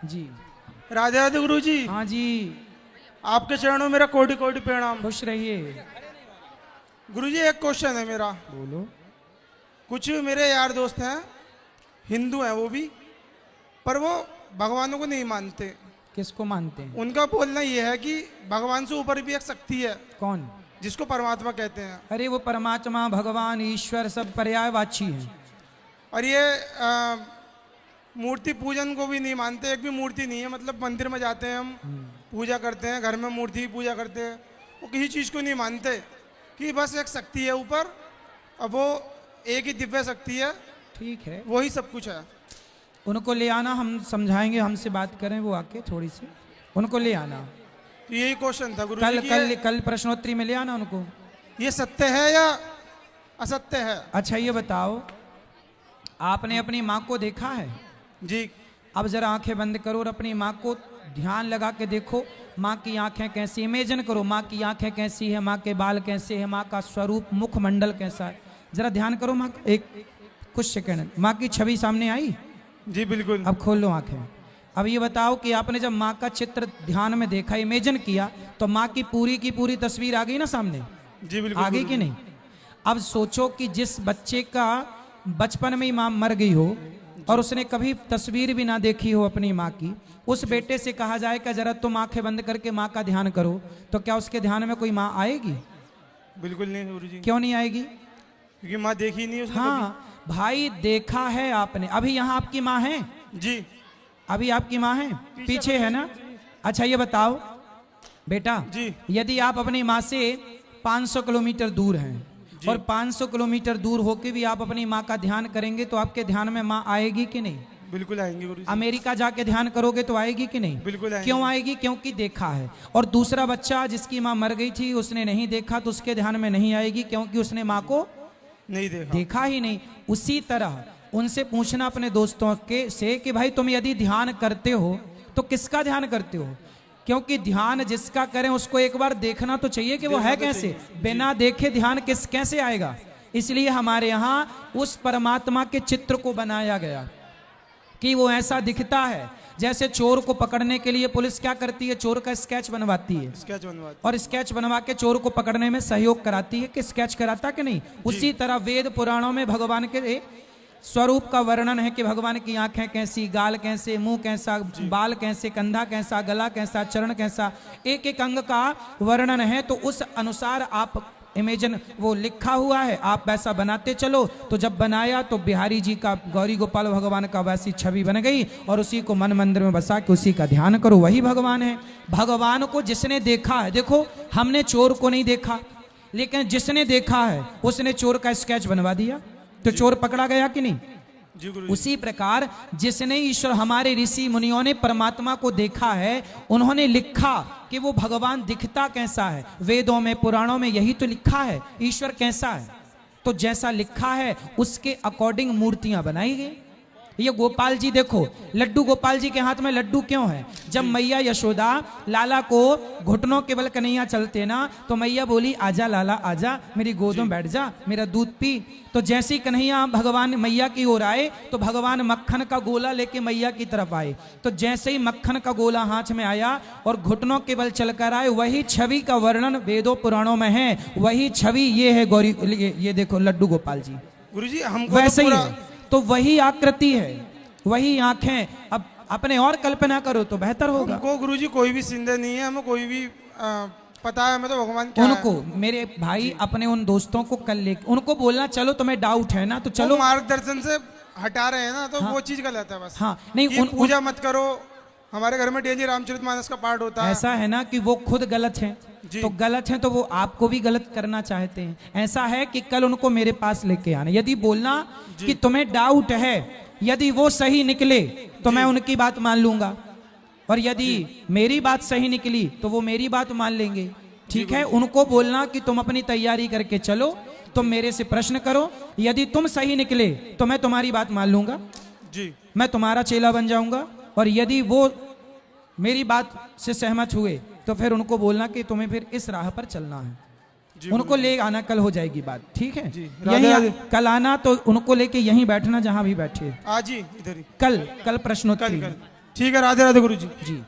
जी। राधे राधे गुरु जी। हाँ जी, आपके चरणों में मेरा कोटि कोटि प्रणाम। खुश रहिए। गुरु जी एक क्वेश्चन है मेरा। बोलो। कुछ मेरे यार दोस्त हैं, हिंदू हैं वो भी, पर वो भगवानों को नहीं मानते। किसको मानते हैं? उनका बोलना ये है कि भगवान से ऊपर भी एक शक्ति है कौन? जिसको परमात्मा कहते हैं। अरे वो परमात्मा, भगवान, ईश्वर सब पर्यायवाची हैं। और ये मूर्ति पूजन को भी नहीं मानते। एक भी मूर्ति नहीं है, मतलब मंदिर में जाते हैं हम, पूजा करते हैं, घर में मूर्ति की पूजा करते हैं, वो किसी चीज़ को नहीं मानते कि बस एक शक्ति है ऊपर, अब वो एक ही दिव्य शक्ति है, ठीक है, वही सब कुछ है। उनको ले आना, हम समझाएंगे, हमसे बात करें वो आके थोड़ी सी, उनको ले आना। तो यही क्वेश्चन था गुरु कल जी कल कल प्रश्नोत्तरी में ले आना उनको। ये सत्य है या असत्य है? अच्छा ये बताओ, आपने अपनी माँ को देखा है? जी। अब जरा आंखें बंद करो और अपनी माँ को ध्यान लगा के देखो। माँ की आंखें कैसी, इमेजिन करो माँ की आंखें कैसी है, माँ के बाल कैसे है, माँ का स्वरूप, मुखमंडल कैसा है, जरा ध्यान करो। माँ एक कुछ सेकंड, माँ की छवि सामने आई? जी बिल्कुल। अब खोल लो आंखें। अब ये बताओ कि आपने जब माँ का चित्र ध्यान में देखा, इमेजिन किया, तो माँ की पूरी तस्वीर आ गई ना सामने? जी बिल्कुल। आ गई कि नहीं? अब सोचो कि जिस बच्चे का बचपन में ही माँ मर गई हो और उसने कभी तस्वीर भी ना देखी हो अपनी माँ की, उस बेटे से कहा जाए कि जरा तुम आंखें बंद करके माँ का ध्यान करो, तो क्या उसके ध्यान में कोई माँ आएगी? बिल्कुल नहीं गुरु जी। क्यों नहीं आएगी? क्योंकि माँ देखी नहीं उसने हाँ भाई, देखा है आपने। अभी यहाँ आपकी माँ है? जी। अभी आपकी माँ है? पीछे है ना? अच्छा ये बताओ बेटा जी। यदि आप अपनी माँ से 500 किलोमीटर दूर हैं और 500 किलोमीटर दूर होके भी आप अपनी माँ का ध्यान करेंगे तो आपके ध्यान में माँ आएगी कि नहीं? बिल्कुल आएंगे गुरु जी। अमेरिका जाके ध्यान करोगे तो आएगी कि नहीं? बिल्कुल आएंगे। क्यों आएगी? क्योंकि देखा है। और दूसरा बच्चा जिसकी माँ मर गई थी, उसने नहीं देखा तो उसके ध्यान में नहीं आएगी, क्योंकि उसने माँ को नहीं देखा ही नहीं। उसी तरह उनसे पूछना अपने दोस्तों के से कि भाई तुम यदि ध्यान करते हो तो किसका ध्यान करते हो? क्योंकि ध्यान जिसका करें उसको एक बार देखना तो चाहिए कि वो है कैसे। बिना देखे ध्यान कैसे आएगा? इसलिए हमारे यहाँ उस परमात्मा के चित्र को बनाया गया कि वो ऐसा दिखता है जैसे चोर को पकड़ने के लिए पुलिस क्या करती है, चोर का स्केच बनवाती है, और स्केच बनवा के चोर को पकड़ने में सहयोग कराती है कि स्केच कराता कि नहीं। उसी तरह वेद पुराणों में भगवान के स्वरूप का वर्णन है कि भगवान की आंखें कैसी, गाल कैसे, मुंह कैसा, बाल कैसे, कंधा कैसा, गला कैसा, चरण कैसा, एक एक अंग का वर्णन है। तो उस अनुसार आप इमेजिन, वो लिखा हुआ है, आप वैसा बनाते चलो। तो जब बनाया तो बिहारी जी का, गौरी गोपाल भगवान का वैसी छवि बन गई और उसी को मन मंदिर में बसा के उसी का ध्यान करो, वही भगवान है। भगवान को जिसने देखा है, देखो हमने चोर को नहीं देखा, लेकिन जिसने देखा है उसने चोर का स्केच बनवा दिया, तो चोर पकड़ा गया कि नहीं? उसी प्रकार जिसने ईश्वर, हमारे ऋषि मुनियों ने परमात्मा को देखा है, उन्होंने लिखा कि वो भगवान दिखता कैसा है। वेदों में, पुराणों में यही तो लिखा है ईश्वर कैसा है। तो जैसा लिखा है उसके अकॉर्डिंग मूर्तियां बनाई गई। ये गोपाल जी देखो, लड्डू गोपाल जी के हाथ में लड्डू क्यों है? जब मैया यशोदा लाला को घुटनों के बल कन्हैया चलते ना, तो मैया बोली आजा लाला आजा, मेरी गोद में बैठ जा, मेरा दूध पी। तो जैसे ही कन्हैया भगवान मैया की ओर आए तो भगवान मक्खन का गोला लेके मैया की तरफ आए। तो जैसे ही मक्खन का गोला हाथ में आया और घुटनों के बल चलकर आए, वही छवि का वर्णन वेदों पुराणों में है। वही छवि ये है गौरी, ये देखो लड्डू गोपाल जी। गुरुजी हमको वैसे तो ही है, तो वही आकृति है, वही आंखें। अब अपने और कल्पना करो तो बेहतर होगा। हमको गुरुजी कोई भी सिंधे नहीं है, हमें कोई भी पता है, हमें तो भगवान क्या उनको है। मेरे भाई अपने उन दोस्तों को कल ले, उनको बोलना चलो तुम्हें डाउट है ना तो चलो, मार्गदर्शन से हटा रहे हैं ना, तो हाँ, वो चीज गलत है बस। हाँ नहीं, पूजा मत करो। हमारे घर में डेली रामचरितमानस का पाठ होता है। ऐसा है ना कि वो खुद गलत है, तो गलत है तो वो आपको भी गलत करना चाहते हैं। ऐसा है कि कल उनको मेरे पास लेके आना, यदि बोलना कि तुम्हें डाउट है, यदि वो सही निकले तो मैं उनकी बात मान लूंगा, और यदि मेरी बात सही निकली तो वो मेरी बात मान लेंगे। ठीक है, उनको बोलना कि तुम अपनी तैयारी करके चलो, तुम मेरे से प्रश्न करो, यदि तुम सही निकले तो मैं तुम्हारी बात मान लूंगा जी, मैं तुम्हारा चेला बन जाऊंगा, और यदि वो मेरी बात से सहमत हुए तो फिर उनको बोलना कि तुम्हें फिर इस राह पर चलना है। उनको ले आना, कल हो जाएगी बात। ठीक है, यही कल आना, तो उनको लेके यहीं बैठना जहां भी बैठे। आज ही इधर ही, कल प्रश्नोत्तरी। ठीक है, राधे राधे गुरु जी। जी।